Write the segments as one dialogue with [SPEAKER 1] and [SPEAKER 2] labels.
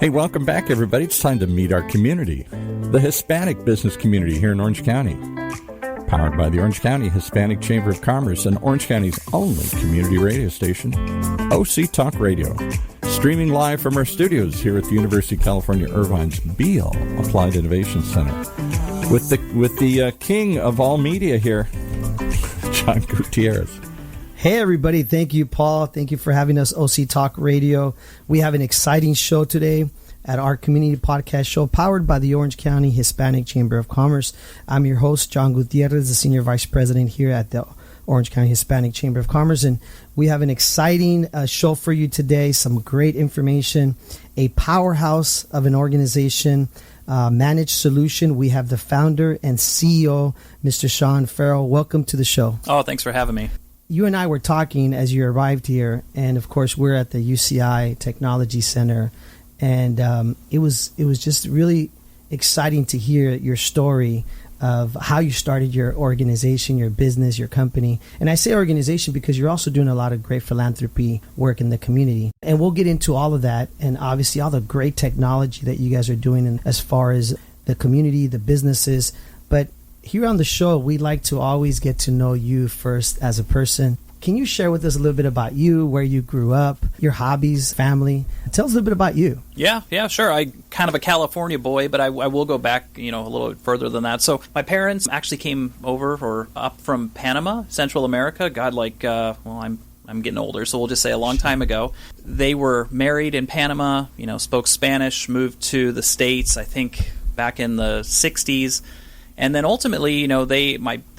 [SPEAKER 1] Hey, welcome back, everybody. It's time to meet our community, the Hispanic business community here in Orange County. Powered by the Orange County Hispanic Chamber of Commerce and Orange County's only community radio station, OC Talk Radio. Streaming live from our studios here at the University of California, Irvine's Beale Applied Innovation Center. With the king of all media here, John Gutierrez.
[SPEAKER 2] Hey, everybody. Thank you, Paul. Thank you for having us, OC Talk Radio. We have an exciting show today at our community podcast show powered by the Orange County Hispanic Chamber of Commerce. I'm your host, John Gutierrez, the Senior Vice President here at the Orange County Hispanic Chamber of Commerce. And we have an exciting show for you today, some great information, a powerhouse of an organization, Managed Solution. We have the founder and CEO, Mr. Sean Ferrel. Welcome to the show.
[SPEAKER 3] Oh, thanks for having me.
[SPEAKER 2] You and I were talking as you arrived here, and of course we're at the UCI Technology Center, and it was just really exciting to hear your story of how you started your organization, your business, your company. And I say organization because you're also doing a lot of great philanthropy work in the community. And we'll get into all of that, and obviously all the great technology that you guys are doing as far as the community, the businesses. But here on the show, we like to always get to know you first as a person. Can you share with us a little bit about you, where you grew up, your hobbies, family? Tell us a little bit about you.
[SPEAKER 3] Yeah, sure. I'm kind of a California boy, but I will go back, a little bit further than that. So my parents actually came over or up from Panama, Central America. I'm getting older, so we'll just say a long time ago. They were married in Panama, spoke Spanish, moved to the States, I think back in the 60s. And then ultimately, they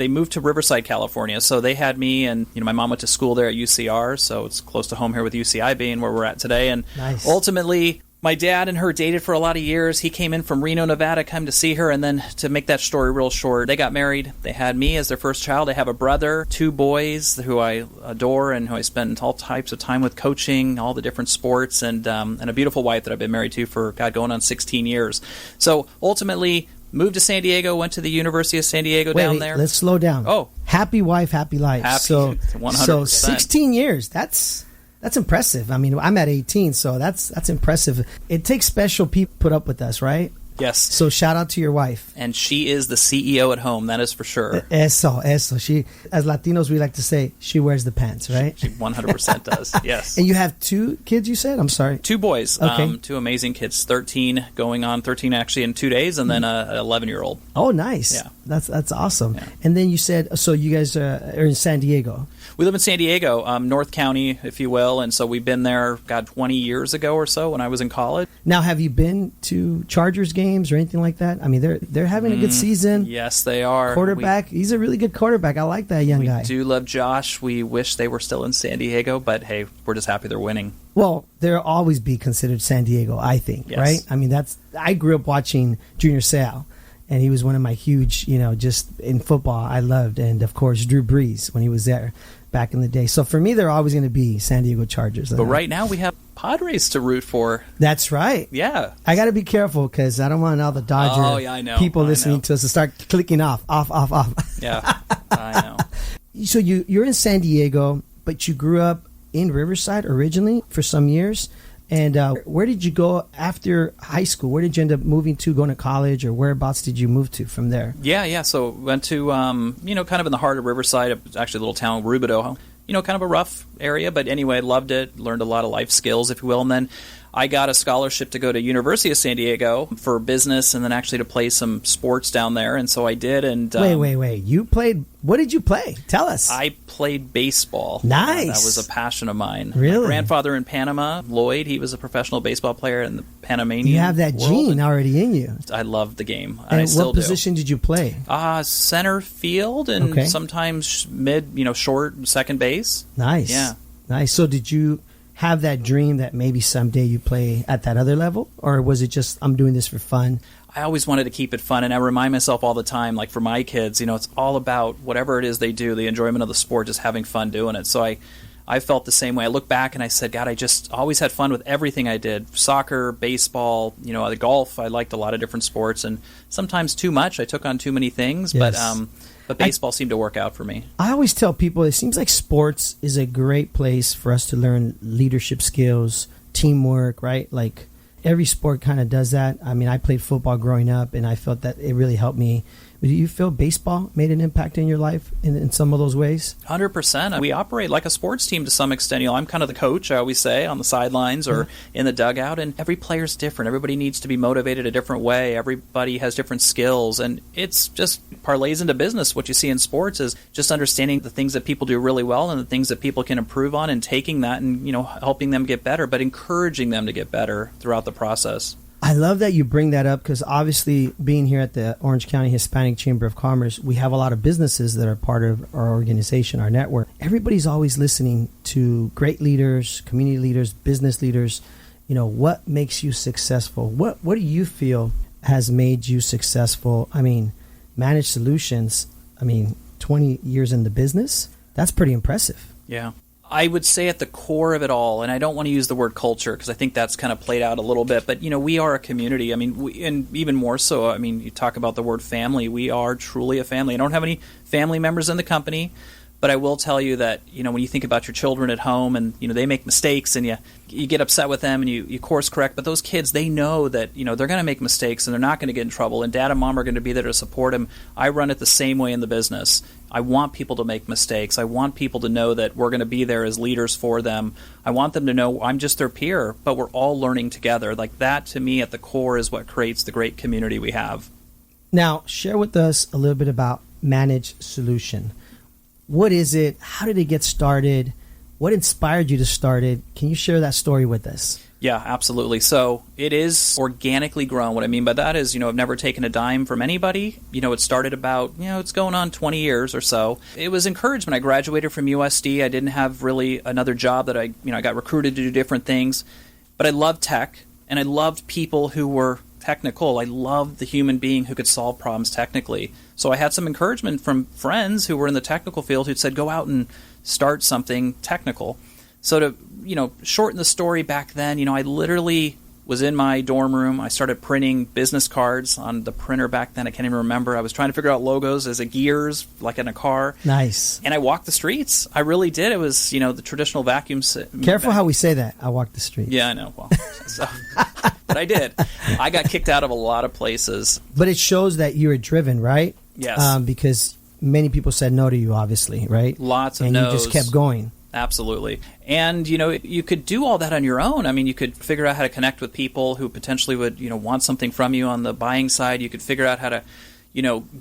[SPEAKER 3] moved to Riverside, California. So they had me, and my mom went to school there at UCR, so it's close to home here with UCI being where we're at today. And
[SPEAKER 2] nice.
[SPEAKER 3] Ultimately, my dad and her dated for a lot of years. He came in from Reno, Nevada, come to see her, and then to make that story real short, they got married. They had me as their first child. They have a brother, 2 boys who I adore and who I spend all types of time with, coaching all the different sports, and a beautiful wife that I've been married to for, going on 16 years. So ultimately, moved to San Diego, went to the University of San Diego down there.
[SPEAKER 2] Let's slow down.
[SPEAKER 3] Oh.
[SPEAKER 2] Happy wife, happy life.
[SPEAKER 3] Happy, 100%.
[SPEAKER 2] So 16 years, that's impressive. I mean, I'm at 18, so that's impressive. It takes special people to put up with us, right?
[SPEAKER 3] Yes.
[SPEAKER 2] So shout out to your wife.
[SPEAKER 3] And she is the CEO at home, that is for sure.
[SPEAKER 2] Eso. She, as Latinos, we like to say, she wears the pants, right?
[SPEAKER 3] She 100% does, yes.
[SPEAKER 2] And you have 2 kids, you said? I'm sorry.
[SPEAKER 3] 2 boys.
[SPEAKER 2] Okay.
[SPEAKER 3] 2 amazing kids, 13 going on 13 actually in 2 days, and then an 11-year-old.
[SPEAKER 2] Oh, nice.
[SPEAKER 3] Yeah.
[SPEAKER 2] That's awesome.
[SPEAKER 3] Yeah.
[SPEAKER 2] And then you said, so you guys are in San Diego.
[SPEAKER 3] We live in San Diego, North County, if you will, and so we've been there, 20 years ago or so when I was in college.
[SPEAKER 2] Now, have you been to Chargers games or anything like that? I mean, they're having a good season.
[SPEAKER 3] Yes, they are.
[SPEAKER 2] Quarterback, he's a really good quarterback. I like that young guy.
[SPEAKER 3] We do love Josh. We wish they were still in San Diego, but hey, we're just happy they're winning.
[SPEAKER 2] Well, they'll always be considered San Diego, I think,
[SPEAKER 3] yes.
[SPEAKER 2] Right? I mean, I grew up watching Junior Seau, and he was one of my huge, just in football I loved. And, of course, Drew Brees when he was there back in the day. So for me, they're always going to be San Diego Chargers.
[SPEAKER 3] But right now we have Padres to root for.
[SPEAKER 2] That's right.
[SPEAKER 3] Yeah.
[SPEAKER 2] I got to be careful because I don't want all the Dodger people listening to us to start clicking off.
[SPEAKER 3] Yeah, I know.
[SPEAKER 2] So you're in San Diego, but you grew up in Riverside originally for some years. And where did you go after high school? Where did you end up moving to, going to college, or whereabouts did you move to from there?
[SPEAKER 3] Yeah. So went to, kind of in the heart of Riverside, actually a little town, Rubidoux. Kind of a rough area, but anyway, loved it. Learned a lot of life skills, if you will. And then I got a scholarship to go to University of San Diego for business, and then actually to play some sports down there. And so I did. And
[SPEAKER 2] wait. You played? What did you play? Tell us.
[SPEAKER 3] I played baseball.
[SPEAKER 2] Nice.
[SPEAKER 3] That was a passion of mine.
[SPEAKER 2] Really?
[SPEAKER 3] My grandfather in Panama, Lloyd, he was a professional baseball player in the Panamanian.
[SPEAKER 2] You have that gene already in you.
[SPEAKER 3] I loved the game.
[SPEAKER 2] And
[SPEAKER 3] I still
[SPEAKER 2] what position did you play?
[SPEAKER 3] Center field, and sometimes mid, short, second base.
[SPEAKER 2] Nice.
[SPEAKER 3] Yeah.
[SPEAKER 2] Nice. So did you have that dream that maybe someday you play at that other level? Or was it just, I'm doing this for fun?
[SPEAKER 3] I always wanted to keep it fun, and I remind myself all the time, like for my kids, it's all about whatever it is they do, the enjoyment of the sport, just having fun doing it. So I felt the same way. I look back and I said, God, I just always had fun with everything I did. Soccer, baseball, the golf. I liked a lot of different sports, and sometimes too much. I took on too many things,
[SPEAKER 2] yes.
[SPEAKER 3] But baseball seemed to work out for me.
[SPEAKER 2] I always tell people it seems like sports is a great place for us to learn leadership skills, teamwork, right? Like every sport kind of does that. I mean, I played football growing up, and I felt that it really helped me. Do you feel baseball made an impact in your life in some of those ways?
[SPEAKER 3] 100%. We operate like a sports team to some extent. I'm kind of the coach, I always say, on the sidelines or in the dugout, and every player's different. Everybody needs to be motivated a different way. Everybody has different skills, and it's just parlays into business. What you see in sports is just understanding the things that people do really well and the things that people can improve on, and taking that and helping them get better, but encouraging them to get better throughout the process.
[SPEAKER 2] I love that you bring that up, because obviously being here at the Orange County Hispanic Chamber of Commerce, we have a lot of businesses that are part of our organization, our network. Everybody's always listening to great leaders, community leaders, business leaders. What makes you successful? What do you feel has made you successful? I mean, Managed Solutions, 20 years in the business, that's pretty impressive.
[SPEAKER 3] Yeah. I would say at the core of it all, and I don't want to use the word culture because I think that's kind of played out a little bit, but we are a community. And even more so, you talk about the word family. We are truly a family. I don't have any family members in the company, but I will tell you that when you think about your children at home and they make mistakes and you get upset with them and you course correct, but those kids, they know that they're going to make mistakes and they're not going to get in trouble, and dad and mom are going to be there to support them. I run it the same way in the business. I want people to make mistakes. I want people to know that we're going to be there as leaders for them. I want them to know I'm just their peer, but we're all learning together. Like that, to me, at the core is what creates the great community we have.
[SPEAKER 2] Now, share with us a little bit about Managed Solution. What is it? How did it get started? What inspired you to start it? Can you share that story with us?
[SPEAKER 3] Yeah, absolutely. So it is organically grown. What I mean by that is, I've never taken a dime from anybody. It started about, it's going on 20 years or so. It was encouragement. I graduated from USD. I didn't have really another job that I got recruited to do different things. But I loved tech, and I loved people who were technical. I loved the human being who could solve problems technically. So I had some encouragement from friends who were in the technical field who said, go out and start something technical. So to, shorten the story back then, I literally was in my dorm room. I started printing business cards on the printer back then. I can't even remember. I was trying to figure out logos as gears, like in a car.
[SPEAKER 2] Nice.
[SPEAKER 3] And I walked the streets. I really did. It was, the traditional vacuum.
[SPEAKER 2] Careful how we say that. I walked the streets.
[SPEAKER 3] Yeah, I know. Well, but I did. I got kicked out of a lot of places.
[SPEAKER 2] But it shows that you were driven, right?
[SPEAKER 3] Yes.
[SPEAKER 2] Because many people said no to you, obviously, right?
[SPEAKER 3] Lots of
[SPEAKER 2] no's. And you just kept going.
[SPEAKER 3] Absolutely. And, you could do all that on your own. You could figure out how to connect with people who potentially would, want something from you on the buying side. You could figure out how to,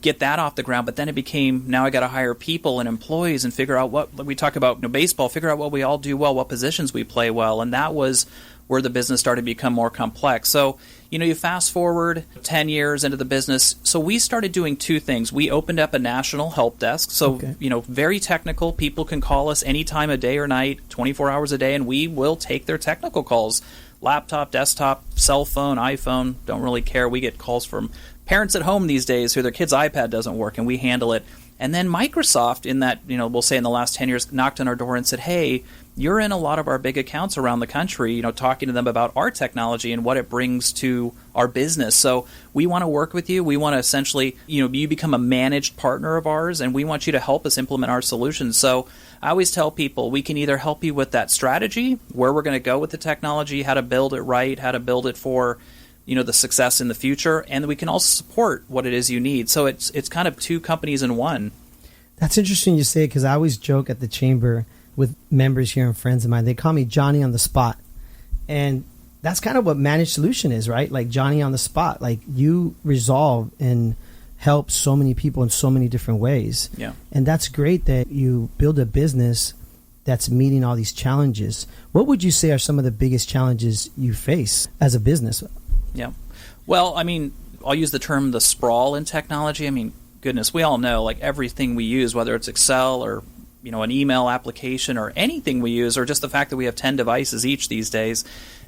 [SPEAKER 3] get that off the ground. But then it became, now I got to hire people and employees and figure out what we talk about, baseball, figure out what we all do well, what positions we play well. And that was where the business started to become more complex. So, you fast forward 10 years into the business. So we started doing two things. We opened up a national help desk. So, very technical. People can call us any time of day or night, 24 hours a day, and we will take their technical calls. Laptop, desktop, cell phone, iPhone, don't really care. We get calls from parents at home these days who their kid's iPad doesn't work, and we handle it. And then Microsoft, in that, we'll say in the last 10 years, knocked on our door and said, hey, you're in a lot of our big accounts around the country, talking to them about our technology and what it brings to our business. So we want to work with you. We want to essentially, you become a managed partner of ours, and we want you to help us implement our solutions. So I always tell people we can either help you with that strategy, where we're going to go with the technology, how to build it right, how to build it for the success in the future, and we can also support what it is you need. So it's kind of two companies in one.
[SPEAKER 2] That's interesting you say, because I always joke at the chamber with members here and friends of mine. They call me Johnny on the spot. And that's kind of what Managed Solution is, right? Like Johnny on the spot. Like you resolve and help so many people in so many different ways.
[SPEAKER 3] Yeah.
[SPEAKER 2] And that's great that you build a business that's meeting all these challenges. What would you say are some of the biggest challenges you face as a business?
[SPEAKER 3] Yeah. Well, I'll use the term the sprawl in technology. Goodness, we all know, like everything we use, whether it's Excel or an email application or anything we use, or just the fact that we have 10 devices each these days,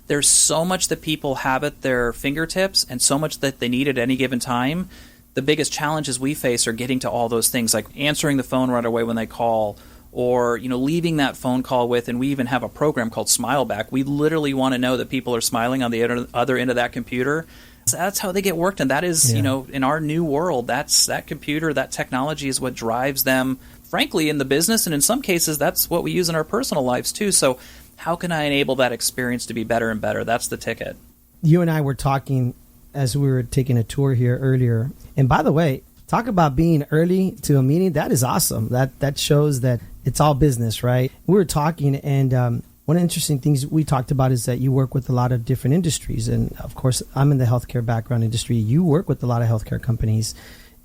[SPEAKER 3] there's so much that people have at their fingertips and so much that they need at any given time. The biggest challenges we face are getting to all those things, like answering the phone right away when they call, or leaving that phone call with, and we even have a program called Smile Back. We literally want to know that people are smiling on the other end of that computer. So that's how they get worked, and that is, in our new world, that computer, that technology is what drives them, frankly, in the business, and in some cases, that's what we use in our personal lives too. So how can I enable that experience to be better and better? That's the ticket.
[SPEAKER 2] You and I were talking as we were taking a tour here earlier. And by the way, talk about being early to a meeting. That is awesome. That shows that it's all business, right? We were talking, and one of the interesting things we talked about is that you work with a lot of different industries. And of course, I'm in the healthcare background industry. You work with a lot of healthcare companies,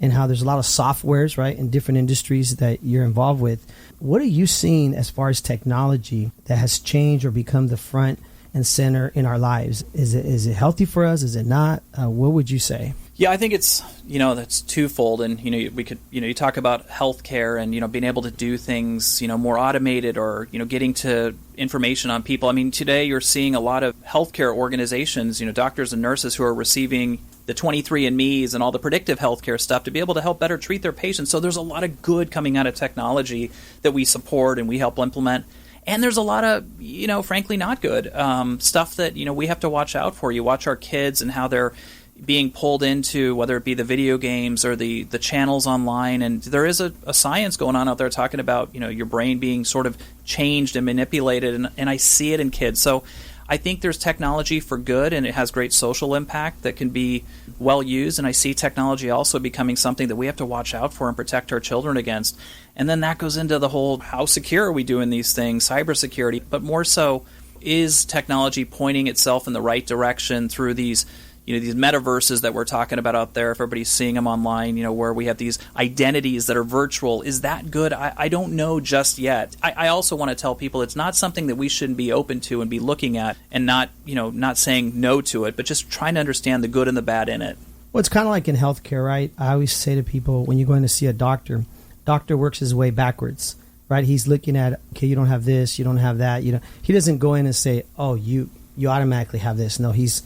[SPEAKER 2] and how there's a lot of softwares, right, in different industries that you're involved with. What are you seeing as far as technology that has changed or become the front and center in our lives? Is it healthy for us? Is it not? What would you say?
[SPEAKER 3] Yeah, I think it's, that's twofold. And, we could, you talk about healthcare and, being able to do things, more automated or, getting to information on people. I mean, today you're seeing a lot of healthcare organizations, doctors and nurses who are receiving the 23andMe's and all the predictive healthcare stuff to be able to help better treat their patients. So there's a lot of good coming out of technology that we support and we help implement. And there's a lot of, frankly, not good stuff that, we have to watch out for. You watch our kids and how they're being pulled into, whether it be the video games or the channels online. And there is a science going on out there talking about, your brain being sort of changed and manipulated. And I see it in kids. So I think there's technology for good, and it has great social impact that can be well used. And I see technology also becoming something that we have to watch out for and protect our children against. And then that goes into the whole, how secure are we doing these things, cybersecurity, but more so, is technology pointing itself in the right direction through these these metaverses that we're talking about out there, if everybody's seeing them online, where we have these identities that are virtual. Is that good? I don't know just yet. I also want to tell people it's not something that we shouldn't be open to and be looking at and not saying no to it, but just trying to understand the good and the bad in it.
[SPEAKER 2] Well, it's kind of like in healthcare, right? I always say to people, when you're going to see a doctor works his way backwards, right? He's looking at, okay, you don't have this, you don't have that. He doesn't go in and say, oh, you automatically have this. No, he's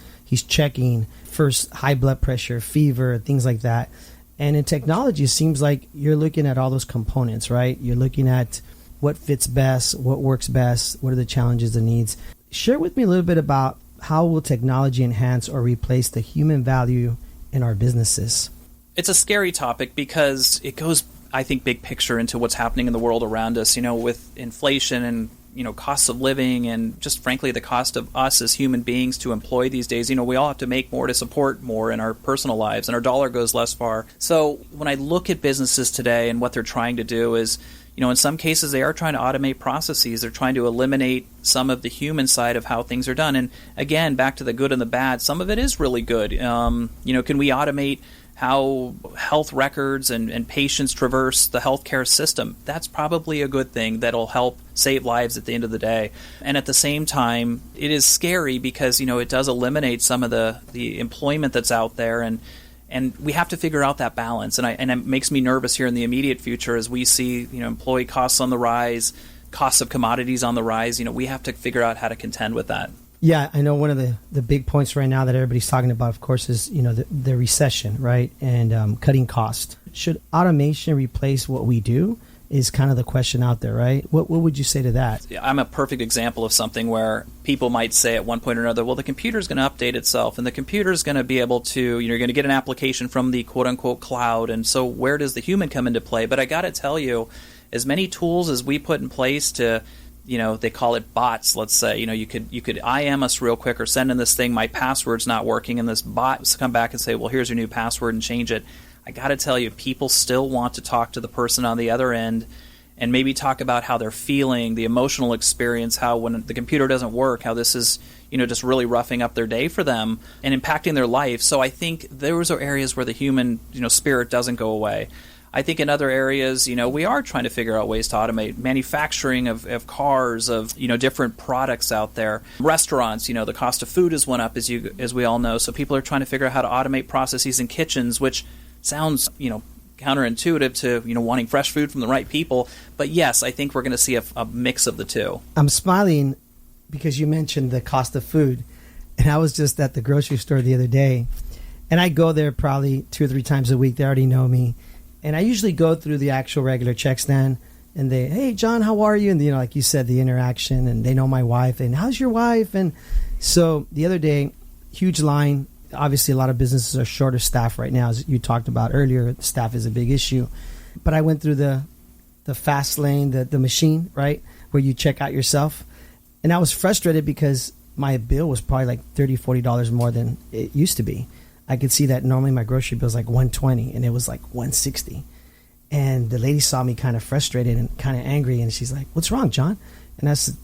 [SPEAKER 2] checking first high blood pressure, fever, things like that. And in technology, it seems like you're looking at all those components, right? You're looking at what fits best, what works best, what are the challenges, the needs. Share with me a little bit about how will technology enhance or replace the human value in our businesses?
[SPEAKER 3] It's a scary topic because it goes, I think, big picture into what's happening in the world around us, with inflation and costs of living and just frankly the cost of us as human beings to employ these days. We all have to make more to support more in our personal lives, and our dollar goes less far. So when I look at businesses today and what they're trying to do is, in some cases they are trying to automate processes. They're trying to eliminate some of the human side of how things are done. And again, back to the good and the bad, some of it is really good. Can we automate how health records and patients traverse the healthcare system? That's probably a good thing that'll help save lives at the end of the day. And at the same time, it is scary because, it does eliminate some of the employment that's out there, and we have to figure out that balance. And it makes me nervous here in the immediate future as we see, employee costs on the rise, costs of commodities on the rise. We have to figure out how to contend with that.
[SPEAKER 2] Yeah, I know one of the big points right now that everybody's talking about, of course, is the recession, right? And cutting cost. Should automation replace what we do? Is kind of the question out there, right? What would you say to that?
[SPEAKER 3] I'm a perfect example of something where people might say at one point or another, well, the computer's going to update itself, and the computer's going to be able to, you're going to get an application from the quote-unquote cloud, and so where does the human come into play? But I got to tell you, as many tools as we put in place to they call it bots, let's say. You could IM us real quick or send in this thing, my password's not working, and this bot come back and say, well, here's your new password, and change it. I got to tell you, people still want to talk to the person on the other end and maybe talk about how they're feeling, the emotional experience, how when the computer doesn't work, how this is, just really roughing up their day for them and impacting their life. So I think those are areas where the human, spirit doesn't go away. I think in other areas, we are trying to figure out ways to automate manufacturing of cars, of, different products out there. Restaurants, the cost of food has went up, as we all know. So people are trying to figure out how to automate processes in kitchens, which sounds, counterintuitive to, wanting fresh food from the right people. But yes, I think we're going to see a mix of the two.
[SPEAKER 2] I'm smiling because you mentioned the cost of food. And I was just at the grocery store the other day, and I go there probably 2 or 3 times a week. They already know me. And I usually go through the actual regular check stand, and they, hey, John, how are you? And, like you said, the interaction, and they know my wife, and how's your wife? And so the other day, huge line. Obviously, a lot of businesses are short of staff right now, as you talked about earlier. Staff is a big issue. But I went through the fast lane, the machine, right, where you check out yourself. And I was frustrated because my bill was probably like $30-$40 more than it used to be. I could see that normally my grocery bill is like $120 and it was like $160. And the lady saw me kind of frustrated and kind of angry, and she's like, "What's wrong, John?" And I said,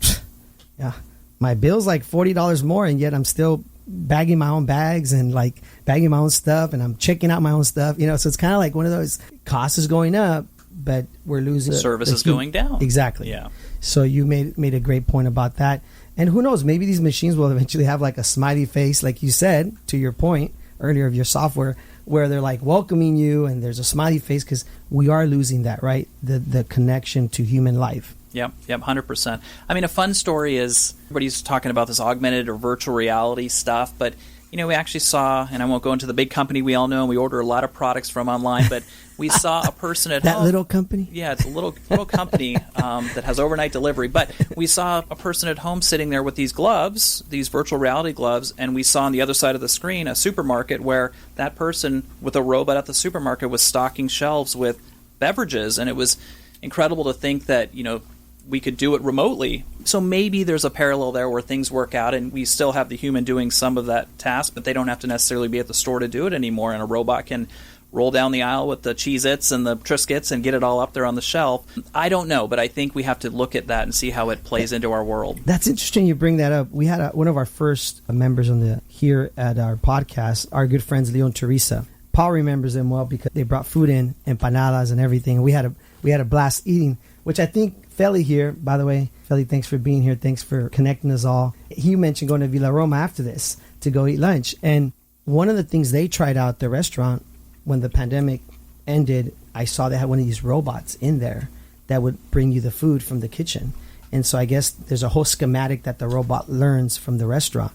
[SPEAKER 2] "Yeah, my bill's like $40 more, and yet I'm still bagging my own bags and like bagging my own stuff, and I'm checking out my own stuff, you know." So it's kind of like one of those, cost is going up, but we're losing
[SPEAKER 3] service is going down.
[SPEAKER 2] Exactly.
[SPEAKER 3] Yeah.
[SPEAKER 2] So you made a great point about that. And who knows, maybe these machines will eventually have like a smiley face, like you said, to your point earlier of your software, where they're like welcoming you and there's a smiley face, because we are losing that, right? The connection to human life.
[SPEAKER 3] Yep, 100%. I mean, a fun story is everybody's talking about this augmented or virtual reality stuff, but you know, we actually saw, and I won't go into the big company we all know, and we order a lot of products from online, but we saw a person at home.
[SPEAKER 2] That little company?
[SPEAKER 3] Yeah, it's a little company that has overnight delivery. But we saw a person at home sitting there with these gloves, these virtual reality gloves, and we saw on the other side of the screen a supermarket where that person with a robot at the supermarket was stocking shelves with beverages, and it was incredible to think that, you know, we could do it remotely. So maybe there's a parallel there where things work out and we still have the human doing some of that task, but they don't have to necessarily be at the store to do it anymore, and a robot can roll down the aisle with the Cheez-Its and the Triscuits and get it all up there on the shelf. I don't know, but I think we have to look at that and see how it plays into our world. That's
[SPEAKER 2] interesting you bring that up. We had one of our first members on here at our podcast, our good friends Leo and Teresa. Paul remembers them well because they brought food in, empanadas and everything, and we had a blast eating, which I think Feli here, by the way, Feli, thanks for being here. Thanks for connecting us all. He mentioned going to Villa Roma after this to go eat lunch. And one of the things they tried out at the restaurant when the pandemic ended, I saw they had one of these robots in there that would bring you the food from the kitchen. And so I guess there's a whole schematic that the robot learns from the restaurant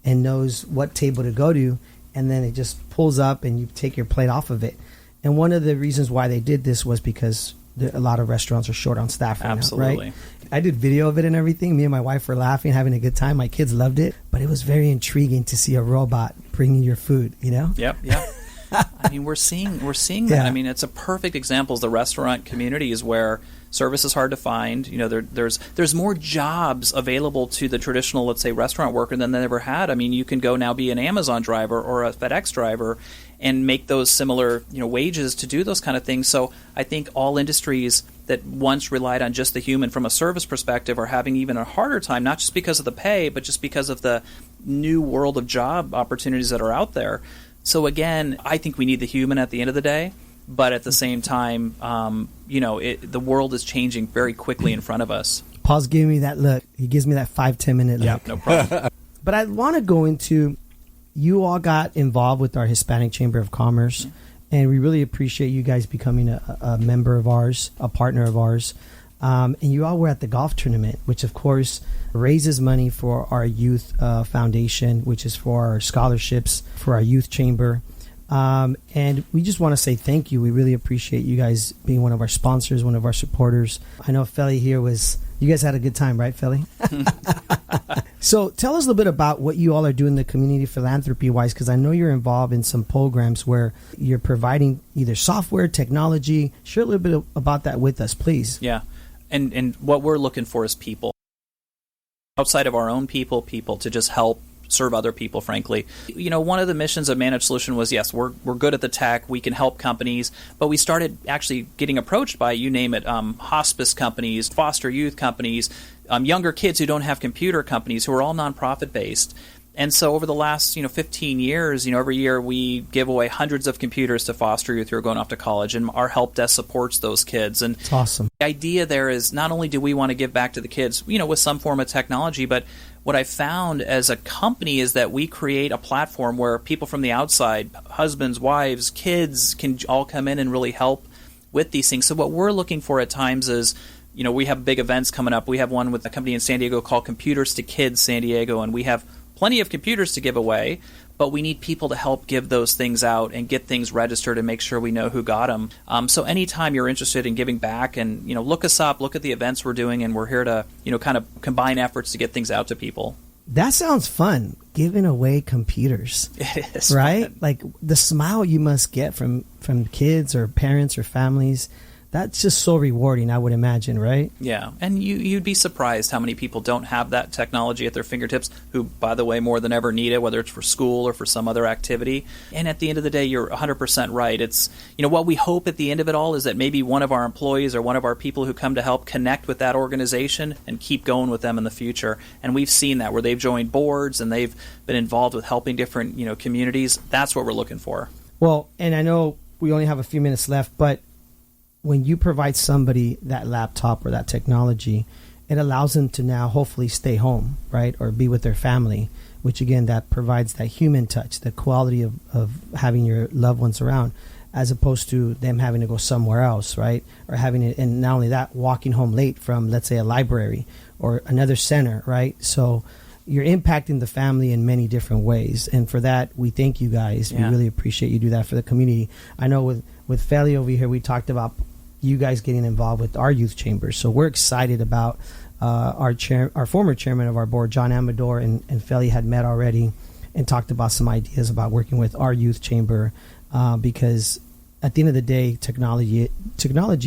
[SPEAKER 2] and knows what table to go to. And then it just pulls up and you take your plate off of it. And one of the reasons why they did this was because a lot of restaurants are short on staff right
[SPEAKER 3] Absolutely.
[SPEAKER 2] now, right? I did video of it and everything. Me and my wife were laughing, having a good time. My kids loved it. But it was very intriguing to see a robot bringing your food, you know?
[SPEAKER 3] Yep. I mean, we're seeing that. Yeah. I mean, it's a perfect example of the restaurant communities where service is hard to find. You know, there's more jobs available to the traditional, let's say, restaurant worker than they ever had. I mean, you can go now be an Amazon driver or a FedEx driver and make those similar, you know, wages to do those kind of things. So I think all industries that once relied on just the human from a service perspective are having even a harder time, not just because of the pay, but just because of the new world of job opportunities that are out there. So again, I think we need the human at the end of the day, but at the same time, you know, the world is changing very quickly in front of us.
[SPEAKER 2] Paul's giving me that look. He gives me that 5-10 minute look.
[SPEAKER 3] Yeah, no problem.
[SPEAKER 2] But I want to go into, you all got involved with our Hispanic Chamber of Commerce, and we really appreciate you guys becoming a member of ours, a partner of ours. And you all were at the golf tournament, which of course raises money for our youth foundation, which is for our scholarships for our youth chamber. And we just want to say thank you. We really appreciate you guys being one of our sponsors, one of our supporters. I know Feli here you guys had a good time, right, Feli? So tell us a little bit about what you all are doing the community philanthropy-wise, because I know you're involved in some programs where you're providing either software, technology. Share a little bit about that with us, please.
[SPEAKER 3] Yeah. And what we're looking for is people. Outside of our own people to just help serve other people, frankly. You know, one of the missions of Managed Solution was, yes, we're good at the tech, we can help companies, but we started actually getting approached by, you name it, hospice companies, foster youth companies, younger kids who don't have computer companies, who are all nonprofit based. And so over the last, 15 years, every year we give away hundreds of computers to foster youth who are going off to college, and our help desk supports those kids. And
[SPEAKER 2] it's awesome.
[SPEAKER 3] The idea there is not only do we want to give back to the kids, with some form of technology, but what I found as a company is that we create a platform where people from the outside, husbands, wives, kids, can all come in and really help with these things. So what we're looking for at times is, we have big events coming up. We have one with a company in San Diego called Computers to Kids San Diego, and we have plenty of computers to give away, but we need people to help give those things out and get things registered and make sure we know who got them. So anytime you're interested in giving back, and look us up, look at the events we're doing, and we're here to kind of combine efforts to get things out to people.
[SPEAKER 2] That sounds fun, giving away computers.
[SPEAKER 3] It is
[SPEAKER 2] right?
[SPEAKER 3] Fun.
[SPEAKER 2] Like the smile you must get from kids or parents or families that's just so rewarding, I would imagine, right?
[SPEAKER 3] Yeah, and you'd be surprised how many people don't have that technology at their fingertips, who, by the way, more than ever need it, whether it's for school or for some other activity. And at the end of the day, you're 100% right. It's, what we hope at the end of it all is that maybe one of our employees or one of our people who come to help connect with that organization and keep going with them in the future. And we've seen that where they've joined boards and they've been involved with helping different, communities. That's what we're looking for.
[SPEAKER 2] Well, and I know we only have a few minutes left, but when you provide somebody that laptop or that technology, it allows them to now hopefully stay home, right? Or be with their family, which again, that provides that human touch, the quality of having your loved ones around, as opposed to them having to go somewhere else, right? Or having it, and not only that, walking home late from, let's say, a library or another center, right? So you're impacting the family in many different ways. And for that, we thank you guys. Yeah. We really appreciate you do that for the community. I know with Feli over here, we talked about you guys getting involved with our youth chambers. So we're excited about our former chairman of our board, John Amador, and Feli had met already and talked about some ideas about working with our youth chamber because at the end of the day, technology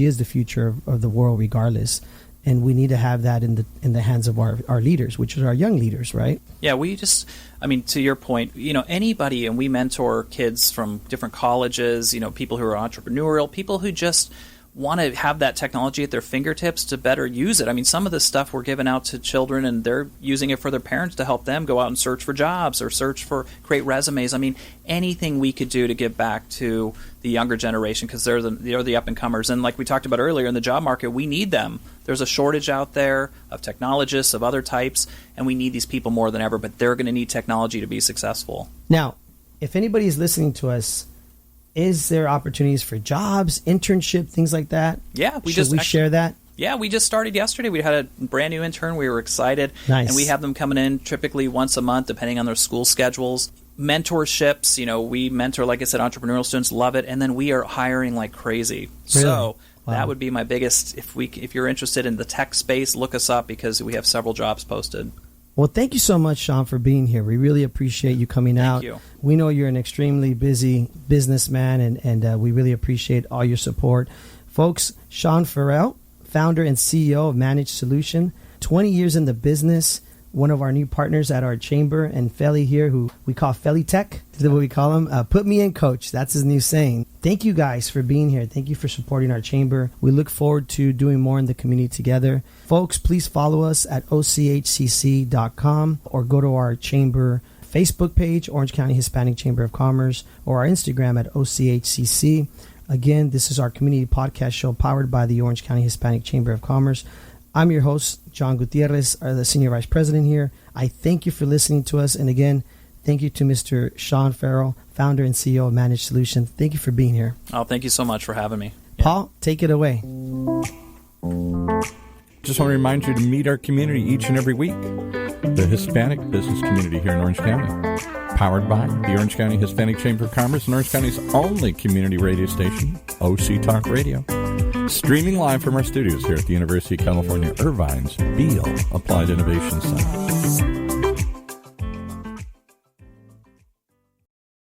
[SPEAKER 2] is the future of the world regardless. And we need to have that in the hands of our leaders, which are our young leaders, right? Yeah,
[SPEAKER 3] to your point, anybody, and we mentor kids from different colleges, people who are entrepreneurial, people who just want to have that technology at their fingertips to better use it. Some of the stuff we're giving out to children and they're using it for their parents to help them go out and search for jobs or create resumes. Anything we could do to give back to the younger generation, because they're the up-and-comers. And like we talked about earlier, in the job market, we need them. There's a shortage out there of technologists, of other types, and we need these people more than ever, but they're going to need technology to be successful.
[SPEAKER 2] Now, if anybody is listening to us, is there opportunities for jobs, internship, things like that?
[SPEAKER 3] Yeah,
[SPEAKER 2] we share that?
[SPEAKER 3] Yeah, we just started yesterday. We had a brand new intern. We were excited.
[SPEAKER 2] Nice.
[SPEAKER 3] And we have them coming in typically once a month, depending on their school schedules. Mentorships, we mentor, like I said, entrepreneurial students, love it. And then we are hiring like crazy.
[SPEAKER 2] Really?
[SPEAKER 3] So
[SPEAKER 2] wow.
[SPEAKER 3] That would be my biggest, if you're interested in the tech space, look us up because we have several jobs posted.
[SPEAKER 2] Well, thank you so much, Sean, for being here. We really appreciate you coming out.
[SPEAKER 3] Thank you.
[SPEAKER 2] We know you're an extremely busy businessman, and we really appreciate all your support. Folks, Sean Ferrel, founder and CEO of Managed Solution, 20 years in the business, one of our new partners at our chamber, and Feli here, who we call Feli Tech, is what we call him. Put me in, coach. That's his new saying. Thank you guys for being here. Thank you for supporting our chamber. We look forward to doing more in the community together. Folks, please follow us at ochcc.com or go to our chamber Facebook page, Orange County Hispanic Chamber of Commerce, or our Instagram at ochcc. Again, this is our community podcast show powered by the Orange County Hispanic Chamber of Commerce. I'm your host, John Gutierrez, the Senior Vice President here. I thank you for listening to us. And again, thank you to Mr. Sean Ferrel, founder and CEO of Managed Solution. Thank you for being here.
[SPEAKER 3] Oh, thank you so much for having me.
[SPEAKER 2] Paul, take it away.
[SPEAKER 1] Just want to remind you to meet our community each and every week. The Hispanic business community here in Orange County. Powered by the Orange County Hispanic Chamber of Commerce and Orange County's only community radio station, OC Talk Radio. Streaming live from our studios here at the University of California, Irvine's Beale Applied Innovation Center.